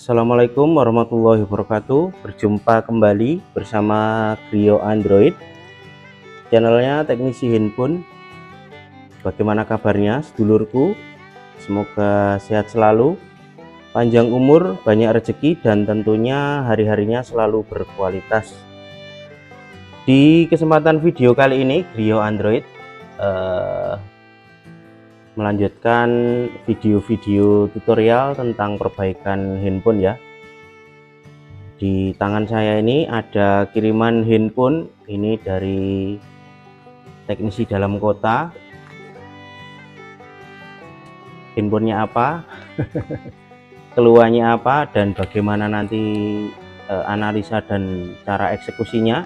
Assalamualaikum warahmatullahi wabarakatuh. Berjumpa kembali bersama Griyo Android, channelnya teknisi handphone. Bagaimana kabarnya sedulurku? Semoga sehat selalu, panjang umur, banyak rezeki, dan tentunya hari-harinya selalu berkualitas. Di kesempatan video kali ini Griyo Android melanjutkan video-video tutorial tentang perbaikan handphone ya. Di tangan saya ini ada kiriman handphone ini dari teknisi dalam kota. Handphonenya apa, keluhannya apa, dan bagaimana nanti analisa dan cara eksekusinya.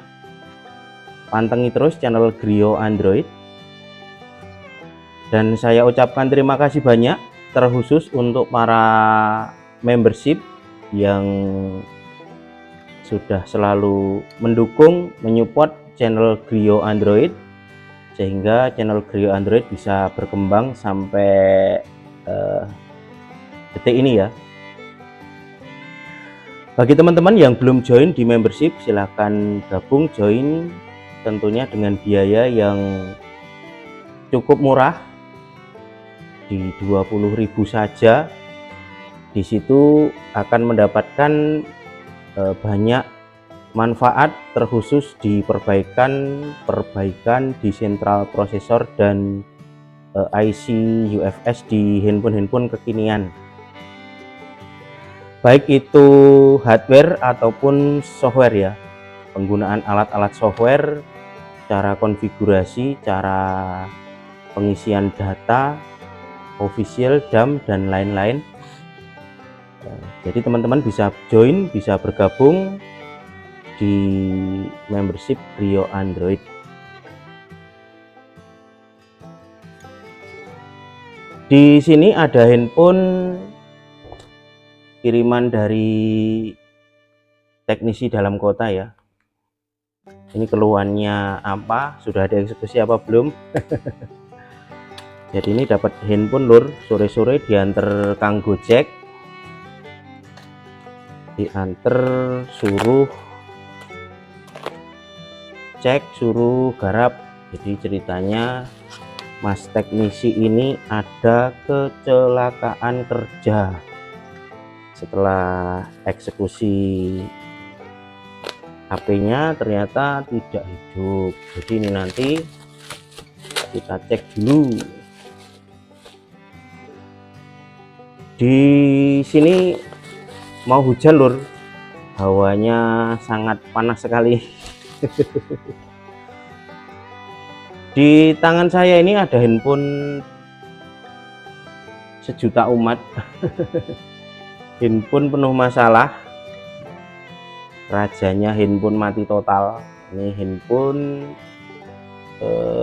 Pantengin terus channel Griyo Android. Dan saya ucapkan terima kasih banyak terkhusus untuk para membership yang sudah selalu mendukung, menyupport channel Griyo Android, sehingga channel Griyo Android bisa berkembang sampai detik ini ya. Bagi teman-teman yang belum join di membership, silahkan gabung join, tentunya dengan biaya yang cukup murah di 20.000 saja. Di situ akan mendapatkan banyak manfaat terkhusus di perbaikan di sentral prosesor dan IC UFS di handphone kekinian, baik itu hardware ataupun software ya. Penggunaan alat-alat software, cara konfigurasi, cara pengisian data, official, DAM, dan lain-lain. Jadi teman-teman bisa join, bisa bergabung di membership Griyo Android. Di sini ada handphone kiriman dari teknisi dalam kota ya. Ini keluhannya apa, sudah ada eksekusi apa belum? Jadi ini dapat handphone lur, sore-sore diantar Kang Gojek, diantar suruh cek, suruh garap. Jadi ceritanya Mas teknisi ini ada kecelakaan kerja setelah eksekusi. HP-nya ternyata tidak hidup. Jadi ini nanti kita cek dulu. Di sini mau hujan lur, hawanya sangat panas sekali. Di tangan saya ini ada handphone sejuta umat. Handphone penuh masalah, rajanya handphone mati total. Ini handphone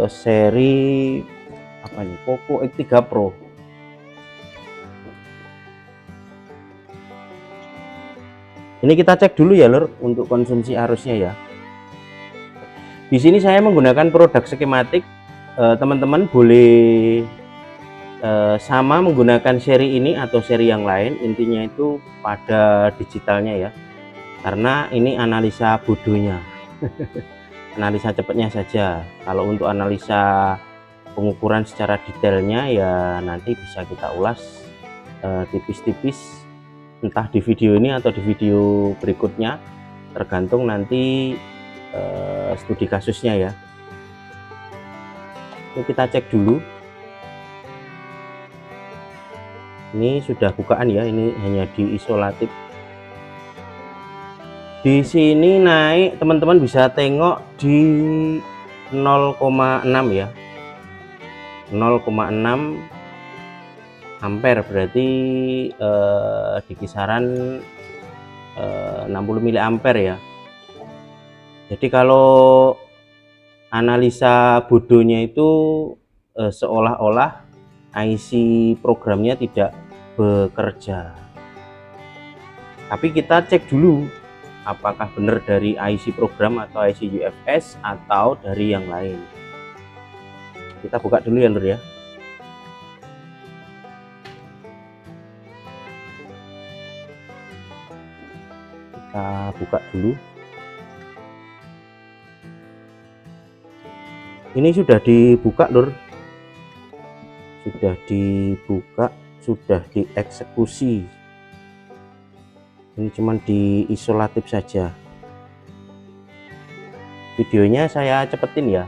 seri apa nih, Poco X3 Pro. Ini kita cek dulu ya lur untuk konsumsi arusnya ya. Di sini saya menggunakan produk skematik. Teman-teman boleh sama menggunakan seri ini atau seri yang lain, intinya itu pada digitalnya ya. Karena ini analisa bodohnya. Analisa cepatnya saja. Kalau untuk analisa pengukuran secara detailnya ya nanti bisa kita ulas tipis-tipis, entah di video ini atau di video berikutnya, tergantung nanti studi kasusnya ya. Ini kita cek dulu. Ini sudah bukaan ya, ini hanya diisolatif. Di sini naik, teman-teman bisa tengok di 0,6 ya, 0,6 ampere, berarti di kisaran 60 mAh ya. Jadi kalau analisa bodohnya itu seolah-olah IC programnya tidak bekerja. Tapi kita cek dulu apakah benar dari IC program atau IC UFS atau dari yang lain. Kita buka dulu ya lur ya. Kita buka dulu. Ini sudah dibuka lur, sudah dibuka, sudah dieksekusi. Ini cuman diisolatif saja. Videonya saya cepetin ya.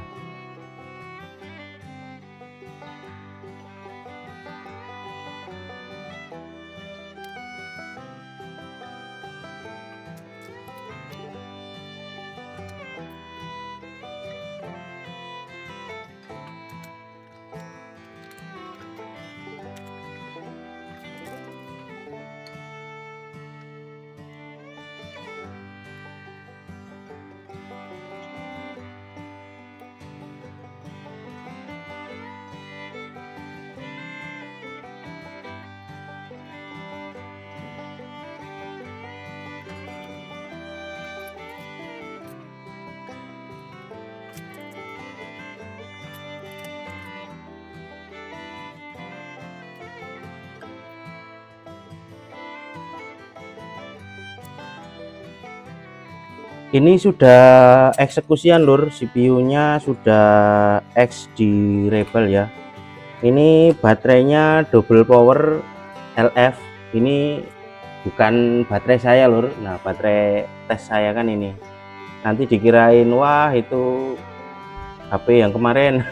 Ini sudah eksekusian lur, CPU-nya sudah X di Rebel ya. Ini baterainya double power LF. Ini bukan baterai saya lur. Nah, baterai tes saya kan ini. Nanti dikirain wah itu HP yang kemarin.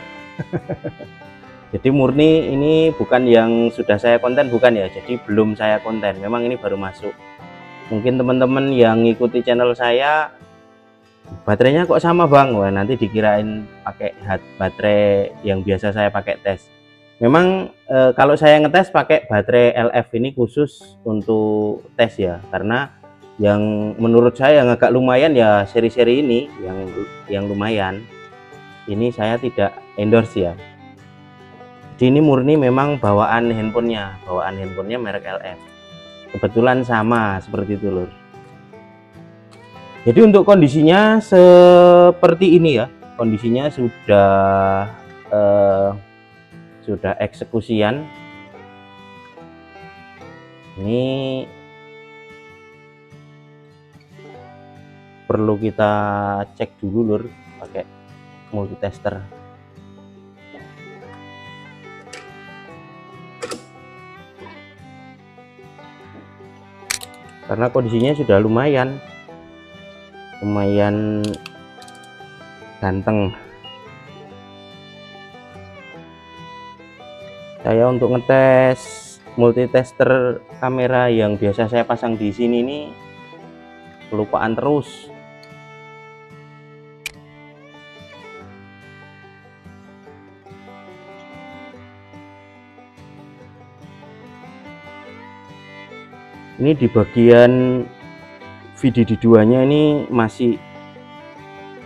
Jadi murni ini bukan yang sudah saya konten, bukan ya. Jadi belum saya konten. Memang ini baru masuk. Mungkin teman-teman yang ngikuti channel saya, baterainya kok sama bang, wah nanti dikirain pakai baterai yang biasa saya pakai tes. Memang kalau saya ngetes pakai baterai LF ini khusus untuk tes ya, karena yang menurut saya yang agak lumayan ya seri-seri ini yang lumayan. Ini saya tidak endorse ya. Jadi ini murni memang bawaan handphonenya merek LF. Kebetulan sama seperti itu lur. Jadi untuk kondisinya seperti ini ya, kondisinya sudah eksekusian. Ini perlu kita cek dulu lur pakai multitester. Karena kondisinya sudah lumayan ganteng. Saya untuk ngetes multitester kamera yang biasa saya pasang di sini ini kelupaan terus. Ini di bagian VDD2 nya ini masih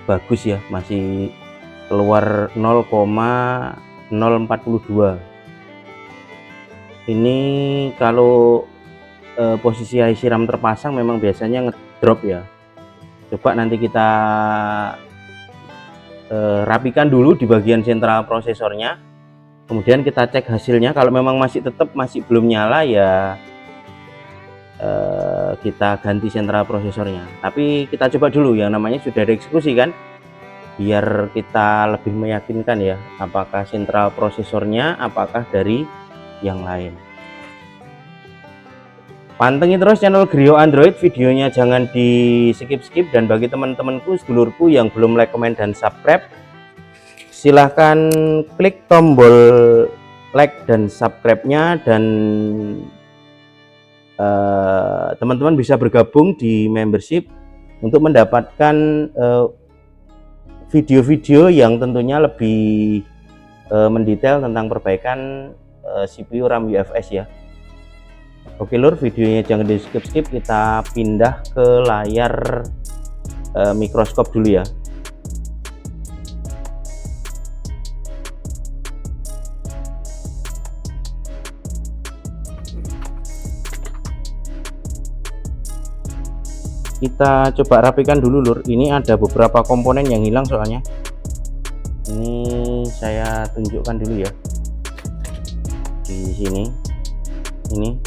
bagus ya, masih keluar 0,042. Ini kalau posisi IC RAM terpasang memang biasanya ngedrop ya. Coba nanti kita rapikan dulu di bagian sentral prosesornya, kemudian kita cek hasilnya. Kalau memang masih belum nyala ya kita ganti sentral prosesornya. Tapi kita coba dulu yang namanya sudah dieksekusi kan, biar kita lebih meyakinkan ya apakah sentral prosesornya apakah dari yang lain. Pantengin terus channel Griyo Android, videonya jangan di skip-skip. Dan bagi teman-temanku sedulurku yang belum like, comment, dan subscribe, silahkan klik tombol like dan subscribe-nya. Dan teman-teman bisa bergabung di membership untuk mendapatkan video-video yang tentunya lebih mendetail tentang perbaikan CPU RAM UFS ya. Oke lur, videonya jangan di skip-skip, kita pindah ke layar mikroskop dulu ya. Kita coba rapikan dulu lur. Ini ada beberapa komponen yang hilang soalnya. Ini saya tunjukkan dulu ya. Di sini. Ini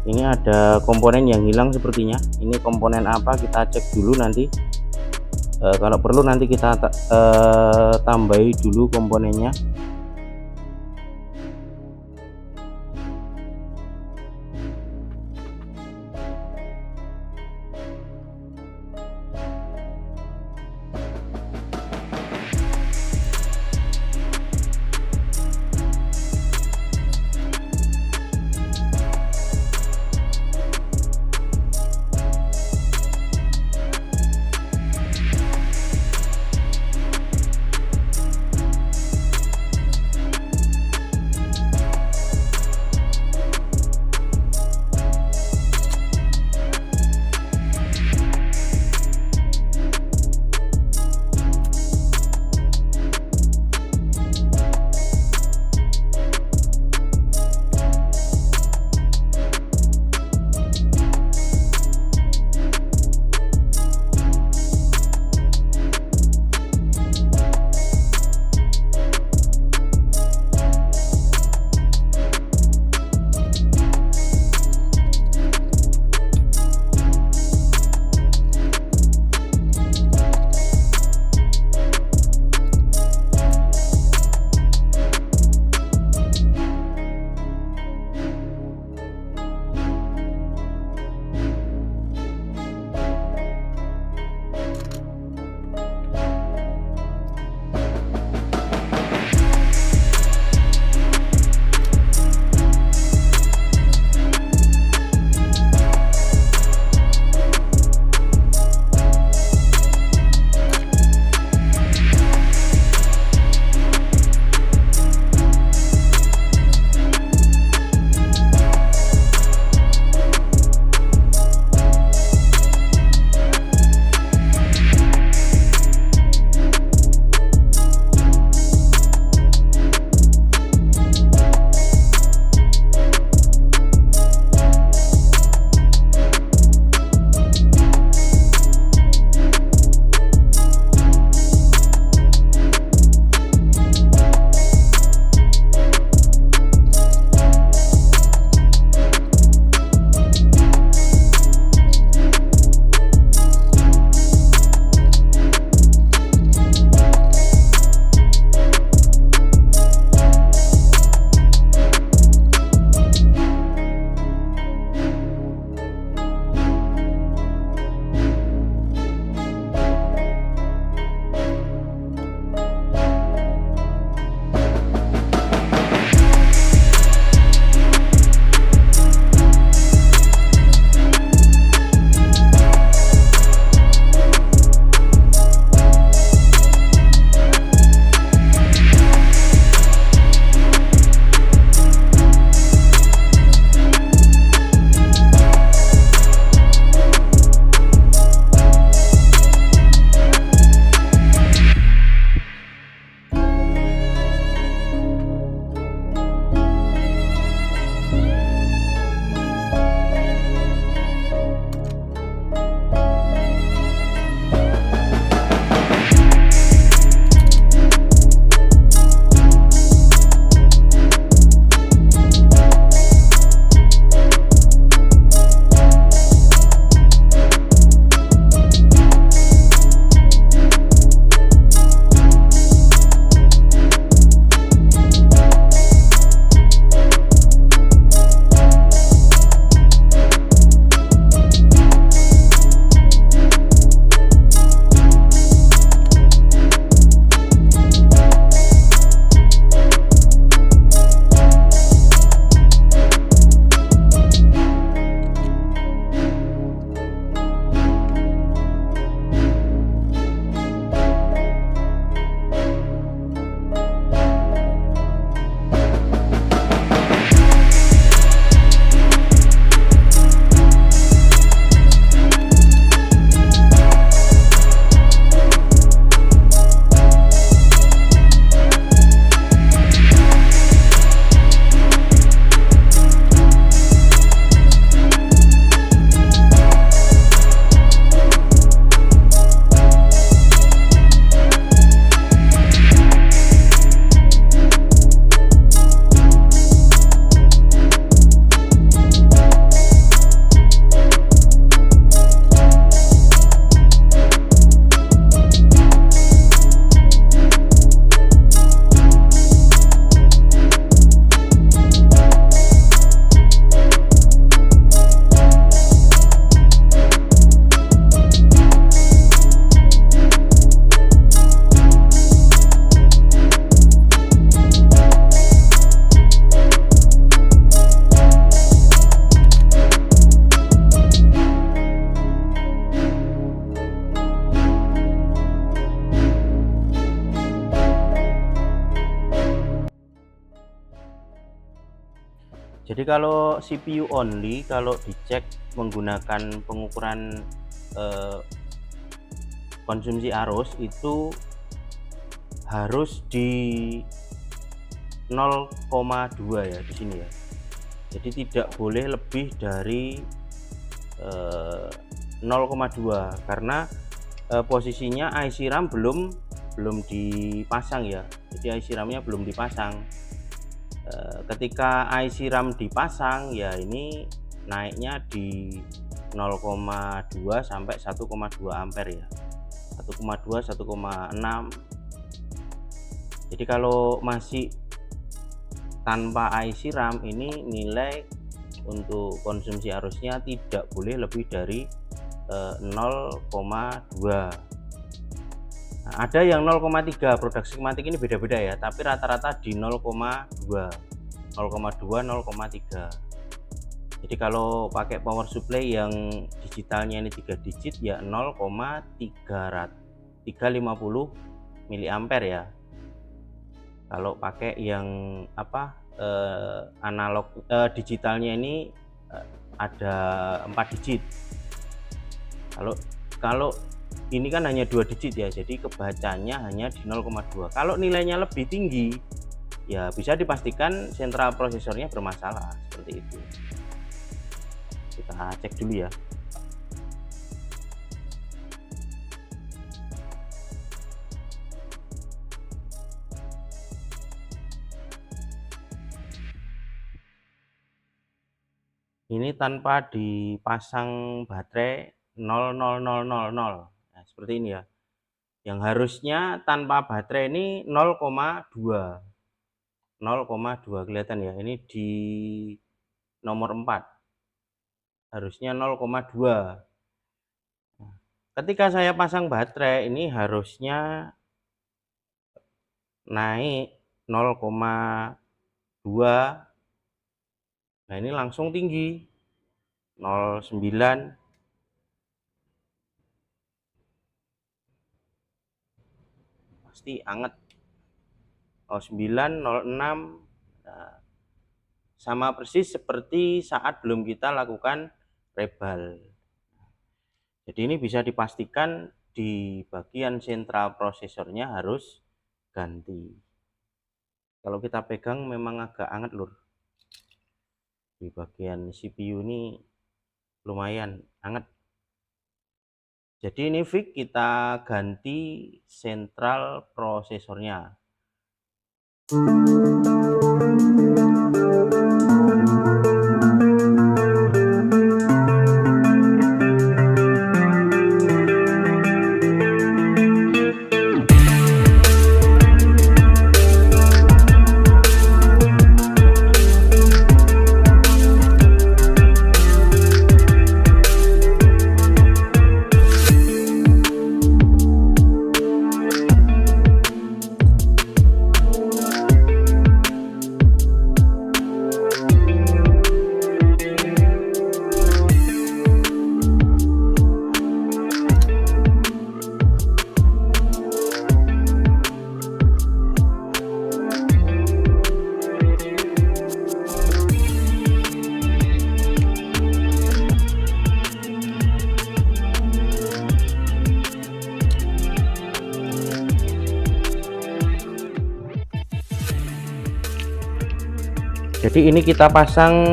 Ini ada komponen yang hilang sepertinya. Ini komponen apa, kita cek dulu nanti. Kalau perlu nanti kita tambahi dulu komponennya. Jadi kalau CPU only, kalau dicek menggunakan pengukuran konsumsi arus itu harus di 0,2 ya di sini ya. Jadi tidak boleh lebih dari 0,2 karena posisinya IC RAM belum dipasang ya. Jadi IC RAM-nya belum dipasang. Ketika IC RAM dipasang ya ini naiknya di 0,2 sampai 1,2 ampere ya. 1,2 1,6. Jadi kalau masih tanpa IC RAM ini nilai untuk konsumsi arusnya tidak boleh lebih dari 0,2. Nah, ada yang 0,3. Produk skematik ini beda-beda ya, tapi rata-rata di 0,2 0,3. Jadi kalau pakai power supply yang digitalnya ini 3 digit ya 0,350 mA ya. Kalau pakai yang analog digitalnya ini ada 4 digit. Kalau ini kan hanya 2 digit ya, jadi kebacanya hanya di 0,2. Kalau nilainya lebih tinggi ya bisa dipastikan sentral prosesornya bermasalah seperti itu. Kita cek dulu ya. Ini tanpa dipasang baterai 0,0000. Nah, seperti ini ya. Yang harusnya tanpa baterai ini 0,2. 0,2 kelihatan ya. Ini di nomor 4. Harusnya 0,2. Nah, ketika saya pasang baterai ini harusnya naik 0,2. Nah, ini langsung tinggi 0,9. Pasti anget. 0,9, 0,6. Nah, sama persis seperti saat belum kita lakukan rebal. Jadi ini bisa dipastikan di bagian sentral prosesornya harus ganti. Kalau kita pegang memang agak anget lur. Di bagian CPU ini lumayan anget. Jadi ini fix kita ganti sentral prosesornya. Jadi ini kita pasang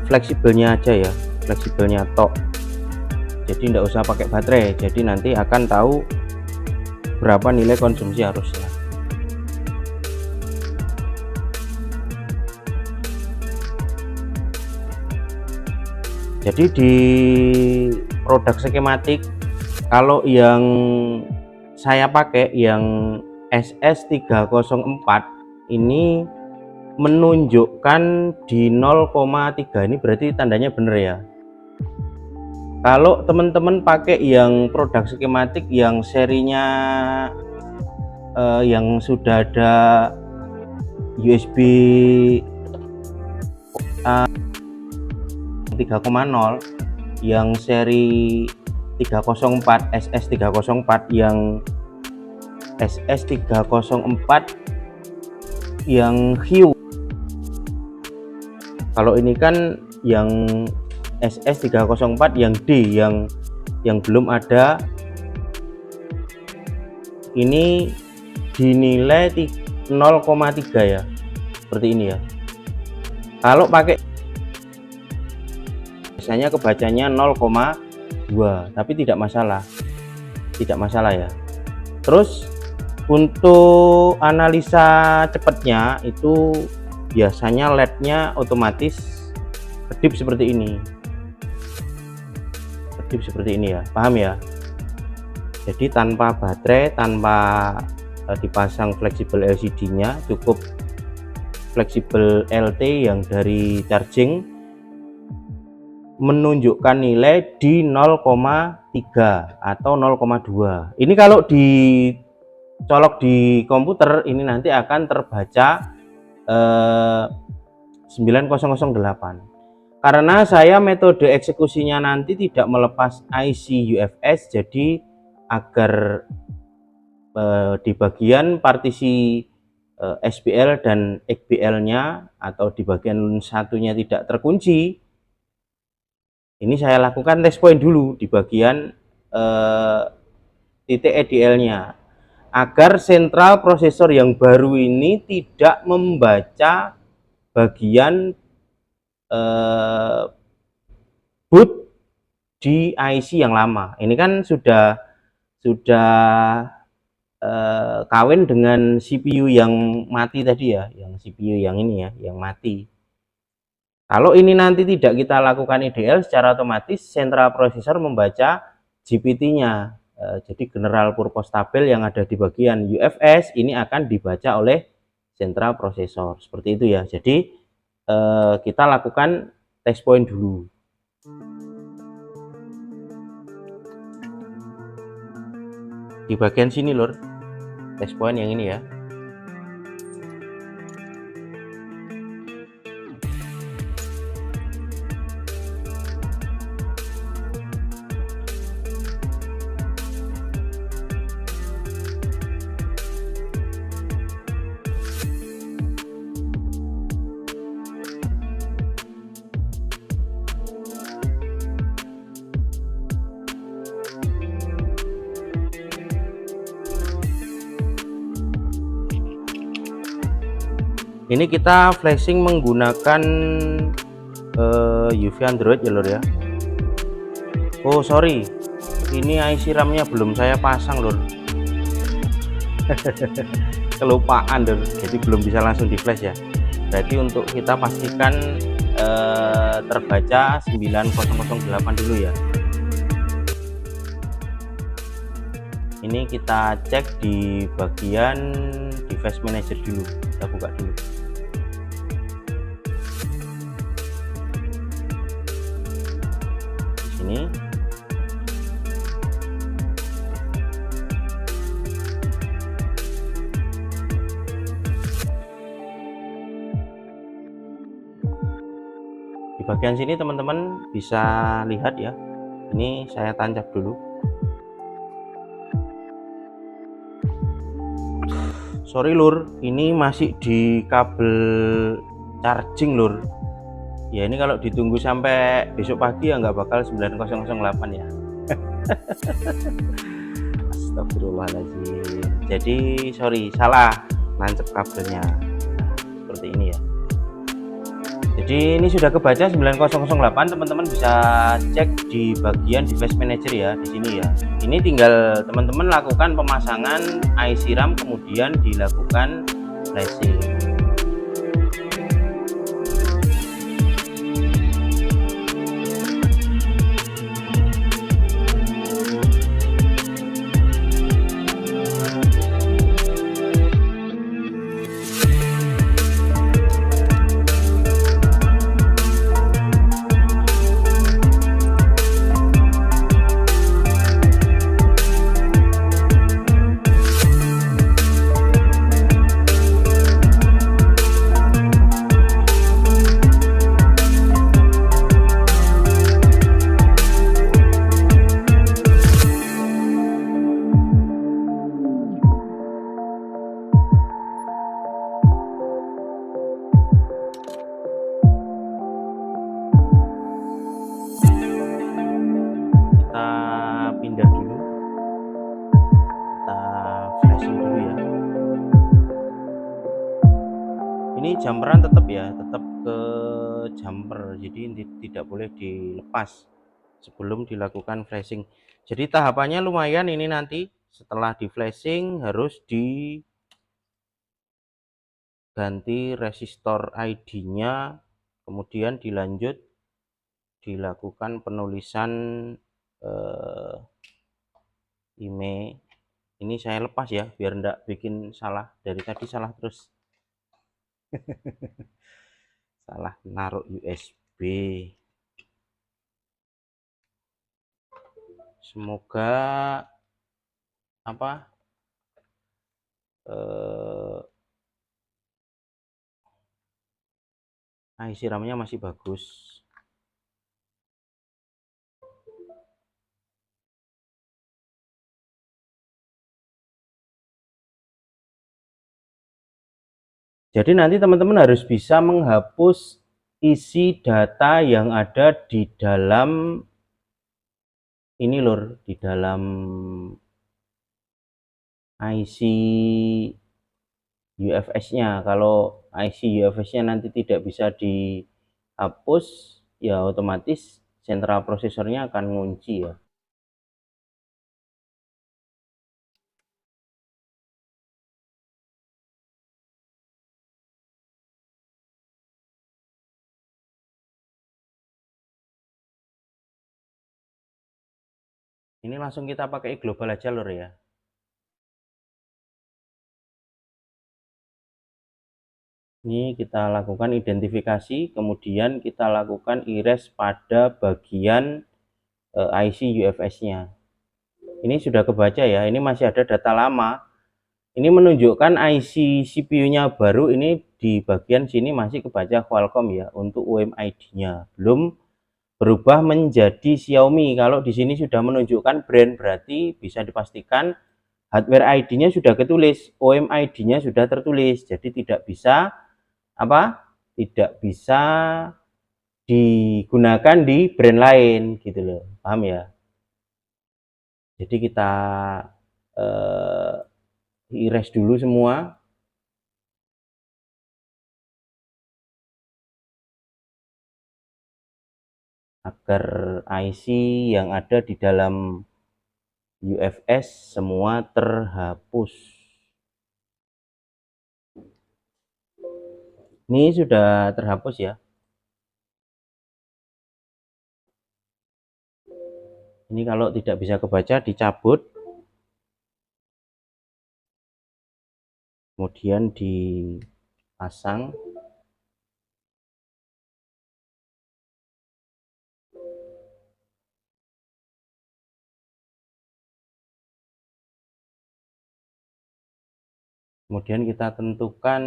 fleksibelnya aja ya, fleksibelnya tok. Jadi tidak usah pakai baterai. Jadi nanti akan tahu berapa nilai konsumsi arusnya. Jadi di produk skematik kalau yang saya pakai yang SS304 ini menunjukkan di 0,3. Ini berarti tandanya bener ya. Kalau teman-teman pakai yang produk skematik yang serinya yang sudah ada USB 3,0 yang seri 304 SS304 yang SS304 yang Hue Kalau ini kan yang SS304 yang D yang belum ada, ini dinilai 0,3 ya, seperti ini ya. Kalau pakai biasanya kebacanya 0,2, tapi tidak masalah ya. Terus untuk analisa cepatnya itu biasanya LED-nya otomatis kedip seperti ini ya, paham ya. Jadi tanpa baterai, tanpa dipasang fleksibel LCD-nya, cukup fleksibel LT yang dari charging menunjukkan nilai di 0,3 atau 0,2. Ini kalau dicolok di komputer ini nanti akan terbaca 9008. Karena saya metode eksekusinya nanti tidak melepas IC UFS, jadi agar di bagian partisi SBL dan XBL-nya atau di bagian satunya tidak terkunci, ini saya lakukan test point dulu di bagian titik EDL-nya, agar sentral prosesor yang baru ini tidak membaca bagian boot di IC yang lama. Ini kan sudah kawin dengan CPU yang mati tadi ya, yang CPU yang ini ya, yang mati. Kalau ini nanti tidak kita lakukan IDL, secara otomatis sentral prosesor membaca GPT-nya. Jadi general purpose tabel yang ada di bagian UFS ini akan dibaca oleh sentral prosesor. Seperti itu ya. Jadi kita lakukan test point dulu. Di bagian sini lur, test point yang ini ya. Ini kita flashing menggunakan UV Android ya lur ya. Oh sorry, ini IC RAM-nya belum saya pasang lur. Kelupaan lur, jadi belum bisa langsung di flash ya. Berarti untuk kita pastikan terbaca 9008 dulu ya. Ini kita cek di bagian device manager dulu, kita buka dulu. Ini di bagian sini teman-teman bisa lihat ya, ini saya tancap dulu. Sorry lur, ini masih di kabel charging lur. Ya ini kalau ditunggu sampai besok pagi ya nggak bakal 9008 ya. Astagfirullahaladzim. Jadi sorry, salah nancep kabelnya. Nah, seperti ini ya. Jadi ini sudah kebaca 9008, teman-teman bisa cek di bagian device manager ya, di sini ya. Ini tinggal teman-teman lakukan pemasangan IC RAM, kemudian dilakukan flashing. Ini jumperan tetap ya, tetap ke jumper, jadi tidak boleh dilepas sebelum dilakukan flashing. Jadi tahapannya lumayan ini, nanti setelah di flashing harus diganti resistor ID-nya, kemudian dilanjut dilakukan penulisan IMEI. Ini saya lepas ya biar enggak bikin salah, dari tadi salah terus. Salah naruh USB. Semoga apa IC RAM-nya masih bagus. Jadi nanti teman-teman harus bisa menghapus isi data yang ada di dalam ini lur, di dalam IC UFS-nya. Kalau IC UFS-nya nanti tidak bisa dihapus, ya otomatis sentral prosesornya akan ngunci ya. Ini langsung kita pakai global aja lur ya. Ini kita lakukan identifikasi, kemudian kita lakukan erase pada bagian IC UFS-nya. Ini sudah kebaca ya, ini masih ada data lama. Ini menunjukkan IC CPU-nya baru, ini di bagian sini masih kebaca Qualcomm ya untuk UMID-nya. Belum berubah menjadi Xiaomi. Kalau di sini sudah menunjukkan brand, berarti bisa dipastikan hardware ID-nya sudah ketulis, OMID-nya sudah tertulis. Jadi tidak bisa tidak bisa digunakan di brand lain gitu loh, paham ya. Jadi kita erase dulu semua. Agar IC yang ada di dalam UFS semua terhapus. Ini sudah terhapus ya. Ini kalau tidak bisa kebaca dicabut, kemudian dipasang. Kemudian kita tentukan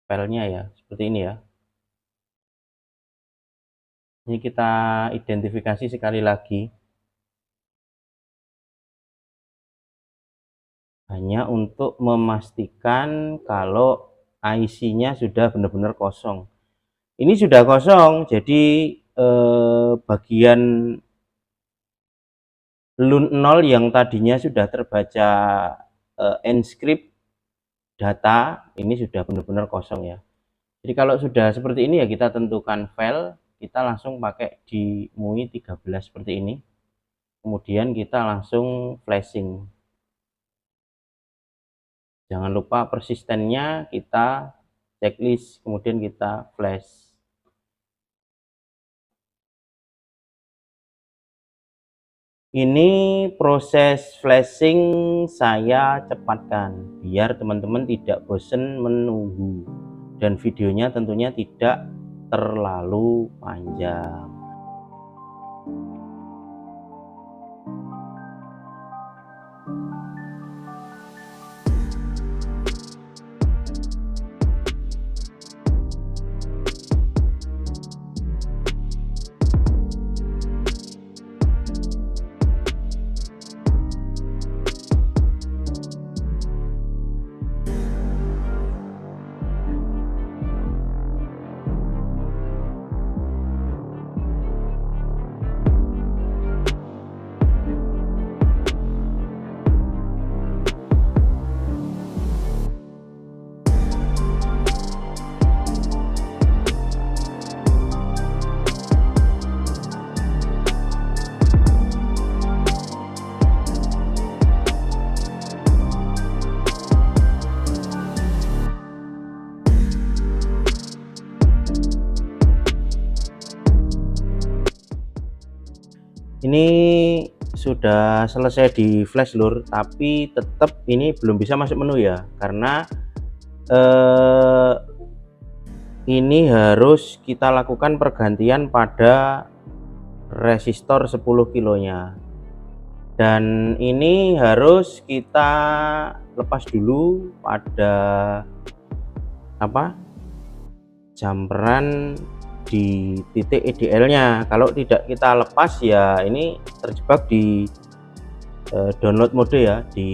filenya ya, seperti ini ya. Ini kita identifikasi sekali lagi. Hanya untuk memastikan kalau IC-nya sudah benar-benar kosong. Ini sudah kosong, jadi bagian LUN 0 yang tadinya sudah terbaca encrypt data, ini sudah benar-benar kosong ya. Jadi kalau sudah seperti ini ya kita tentukan file, kita langsung pakai di MUI 13 seperti ini. Kemudian kita langsung flashing. Jangan lupa persistennya kita checklist, kemudian kita flash. Ini proses flashing saya cepatkan biar teman-teman tidak bosan menunggu, dan videonya tentunya tidak terlalu panjang. Ini sudah selesai di flash lur, tapi tetap ini belum bisa masuk menu ya, karena ini harus kita lakukan pergantian pada resistor 10 kilonya, dan ini harus kita lepas dulu pada jumperan di titik EDL nya. Kalau tidak kita lepas ya ini terjebak di download mode ya, di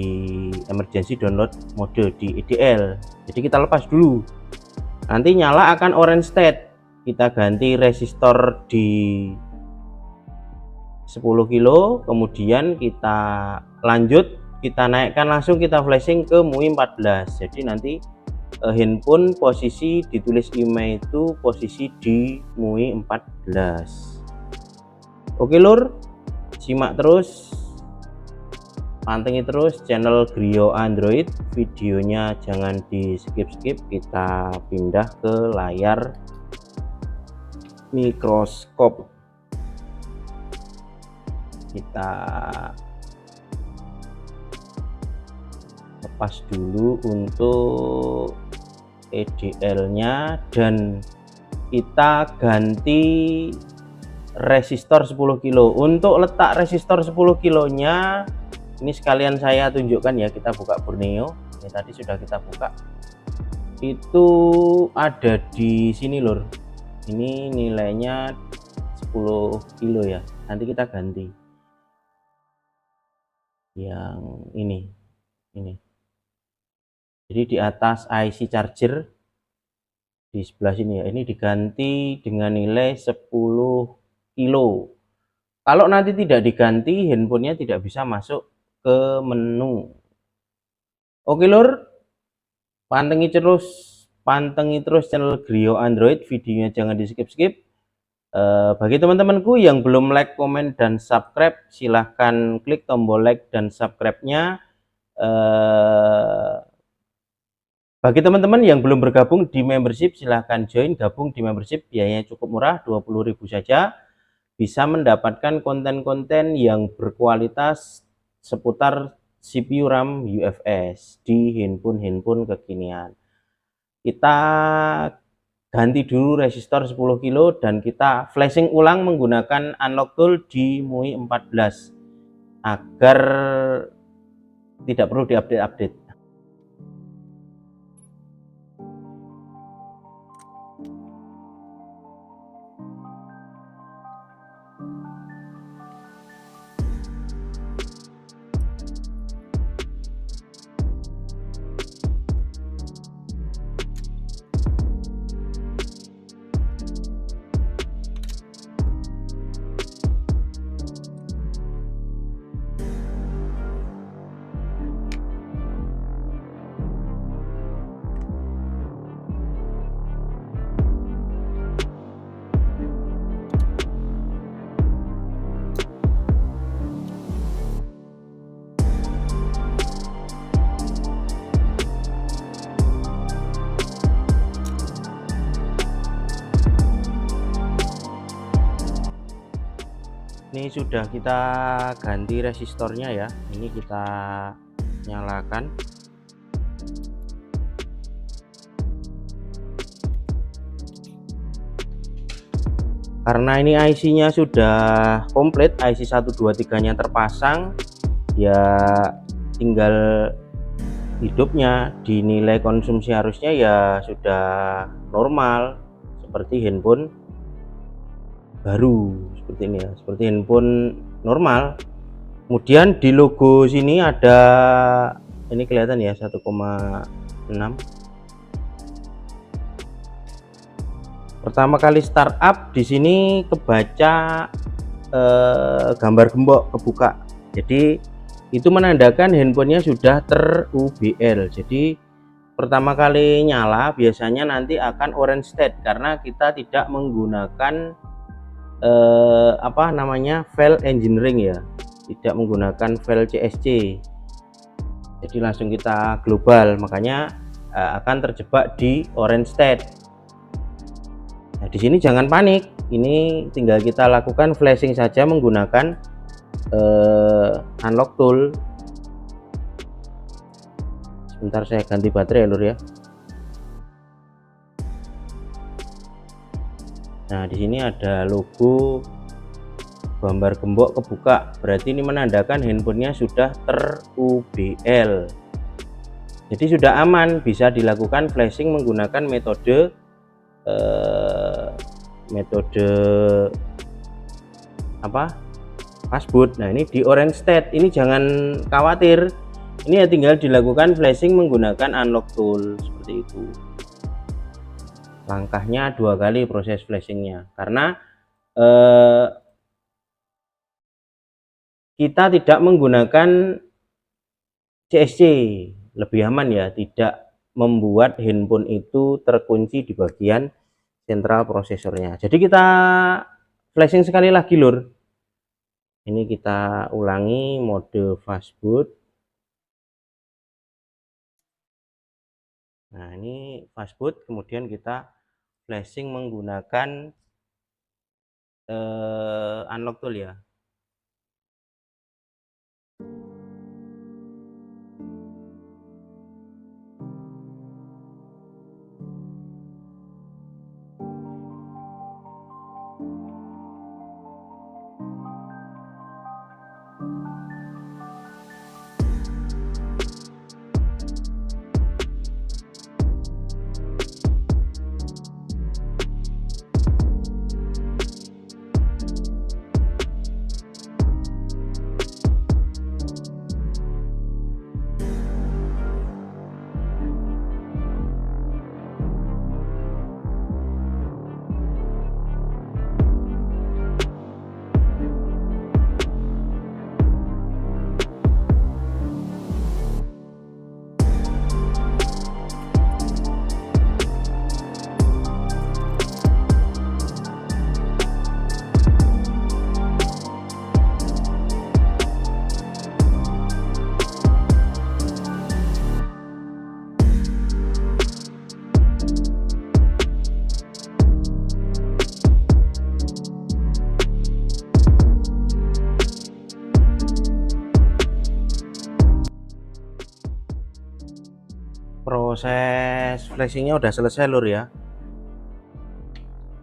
emergency download mode di EDL. Jadi kita lepas dulu, nanti nyala akan orange state. Kita ganti resistor di 10 kilo, kemudian kita lanjut, kita naikkan langsung, kita flashing ke MUI 14. Jadi nanti handphone posisi ditulis IMEI itu posisi di MUI 14. Oke lur, simak terus, pantengin terus channel Griyo Android, videonya jangan di skip-skip. Kita pindah ke layar mikroskop, kita lepas dulu untuk EDL nya dan kita ganti resistor 10 kilo. Untuk letak resistor 10 kilonya ini sekalian saya tunjukkan ya, kita buka Borneo. Ini tadi sudah kita buka, itu ada di sini lur. Ini nilainya 10 kilo ya, nanti kita ganti yang ini. Jadi di atas IC charger di sebelah sini ya, ini diganti dengan nilai 10 kilo. Kalau nanti tidak diganti, handphonenya tidak bisa masuk ke menu. Oke lur, pantengin terus channel Griyo Android, videonya jangan di skip-skip. Bagi teman-temanku yang belum like, komen, dan subscribe, silahkan klik tombol like dan subscribe-nya. Bagi teman-teman yang belum bergabung di membership, silahkan join, gabung di membership, biayanya cukup murah, 20.000 saja. Bisa mendapatkan konten-konten yang berkualitas seputar CPU, RAM, UFS di handphone kekinian. Kita ganti dulu resistor 10 kilo dan kita flashing ulang menggunakan unlock tool di MUI 14 agar tidak perlu diupdate-update. Ini sudah kita ganti resistornya ya, ini kita nyalakan. Karena ini IC nya sudah komplit, IC 123 nya terpasang ya, tinggal hidupnya. Di nilai konsumsi harusnya ya sudah normal seperti handphone baru, seperti ini ya, seperti handphone normal. Kemudian di logo sini ada, ini kelihatan ya, 1,6. Pertama kali startup di sini kebaca gambar gembok kebuka, jadi itu menandakan handphonenya sudah ter-UBL. Jadi pertama kali nyala biasanya nanti akan orange state karena kita tidak menggunakan file engineering ya, tidak menggunakan file CSC, jadi langsung kita global, makanya akan terjebak di orange state. Nah di sini jangan panik, ini tinggal kita lakukan flashing saja menggunakan unlock tool. Sebentar saya ganti baterai ya lur ya. Nah di sini ada logo gambar gembok kebuka, berarti ini menandakan handphonenya sudah ter-UBL. Jadi sudah aman, bisa dilakukan flashing menggunakan metode fastboot. Nah ini di orange state, ini jangan khawatir, ini ya tinggal dilakukan flashing menggunakan unlock tool seperti itu. Langkahnya 2 kali proses flashingnya, karena kita tidak menggunakan CSC, lebih aman ya, tidak membuat handphone itu terkunci di bagian sentral prosesornya. Jadi kita flashing sekali lagi lur. Ini kita ulangi mode fastboot. Nah ini fastboot, kemudian kita flashing menggunakan unlock tool ya. Proses flashingnya udah selesai lur ya.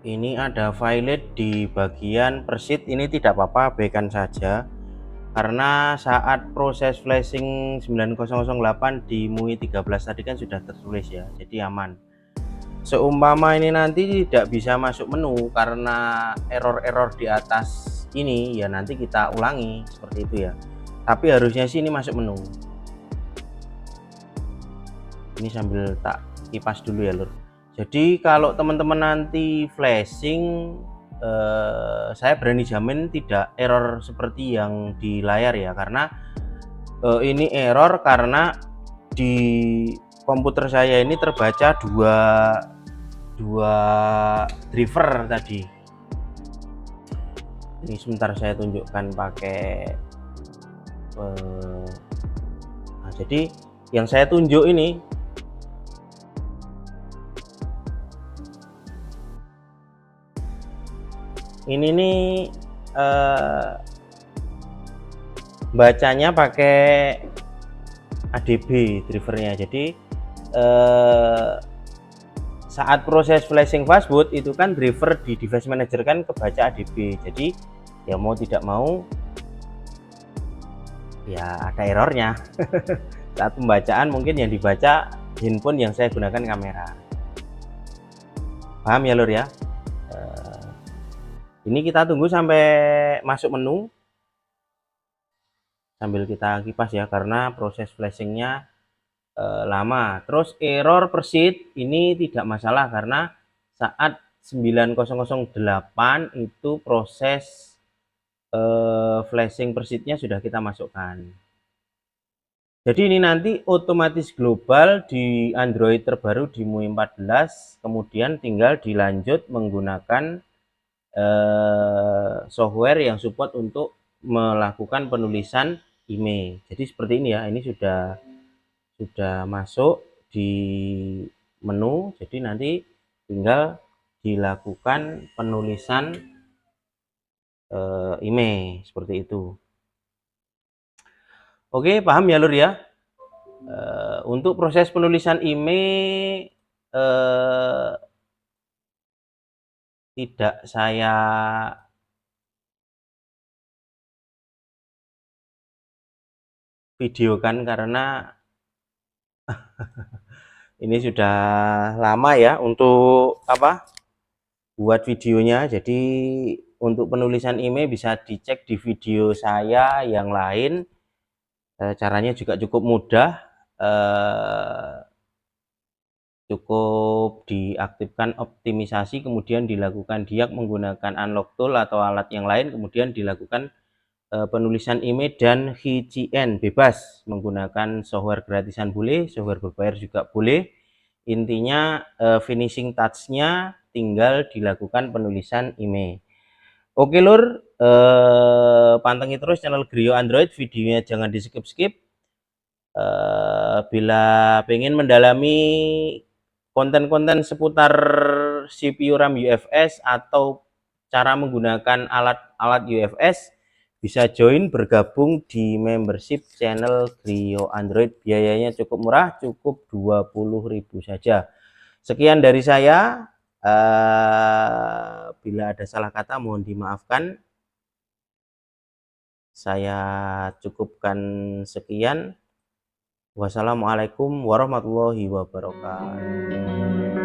Ini ada violet di bagian persit, ini tidak apa-apa, abaikan saja, karena saat proses flashing 9008 di MUI 13 tadi kan sudah tertulis ya, jadi aman. Seumpama ini nanti tidak bisa masuk menu karena error-error di atas ini, ya nanti kita ulangi seperti itu ya, tapi harusnya sih ini masuk menu. Ini sambil tak kipas dulu ya lur. Jadi kalau teman-teman nanti flashing, saya berani jamin tidak error seperti yang di layar ya, karena ini error karena di komputer saya ini terbaca dua driver tadi. Ini sebentar saya tunjukkan pakai nah, jadi yang saya tunjuk ini nih bacanya pakai ADB drivernya. Jadi saat proses flashing fastboot itu kan driver di device manager kan kebaca ADB, jadi ya mau tidak mau ya ada errornya. Saat pembacaan mungkin yang dibaca handphone yang saya gunakan kamera. Paham ya lur ya? Ini kita tunggu sampai masuk menu sambil kita kipas ya, karena proses flashingnya lama. Terus error persit ini tidak masalah karena saat 9008 itu proses flashing persitnya sudah kita masukkan. Jadi ini nanti otomatis global di Android terbaru di MUI 14, kemudian tinggal dilanjut menggunakan software yang support untuk melakukan penulisan email. Jadi seperti ini ya, ini sudah masuk di menu, jadi nanti tinggal dilakukan penulisan email seperti itu. Oke, paham ya Lur ya. Untuk proses penulisan email eh, tidak saya videokan karena ini sudah lama ya untuk apa buat videonya. Jadi untuk penulisan email bisa dicek di video saya yang lain. Caranya juga cukup mudah. Eh, Cukup diaktifkan optimisasi, kemudian dilakukan diag menggunakan unlock tool atau alat yang lain, kemudian dilakukan penulisan email dan VCN bebas menggunakan software gratisan boleh, software berbayar juga boleh. Intinya finishing touch-nya tinggal dilakukan penulisan email. Oke Lur, pantengin terus channel Griyo Android, videonya jangan di skip-skip. Bila pengen mendalami konten-konten seputar CPU RAM UFS atau cara menggunakan alat-alat UFS, bisa join bergabung di membership channel Griyo Android. Biayanya cukup murah, cukup 20.000 saja. Sekian dari saya. Bila ada salah kata mohon dimaafkan. Saya cukupkan sekian. Wassalamualaikum warahmatullahi wabarakatuh.